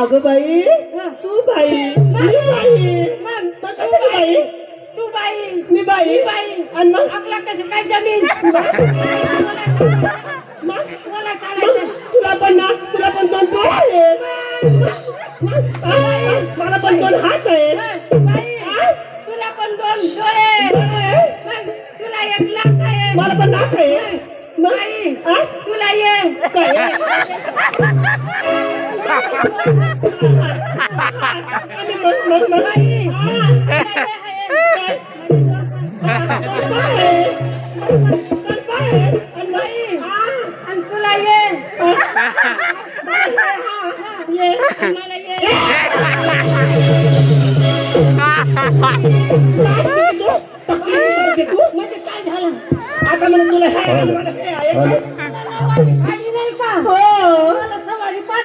अगं बाई तू बाई मी बाई तू बाई मी बाई आणि मग आपला कसं काय जमीन मला चालायचं तुला पण दोन डोळे आहेत मला पण दोन हात आहेत तुला पण दोन डोळे तुला एक लाख आहे मला पण नाक आहे बाई तुला ये काय तुला ये आता मला तुला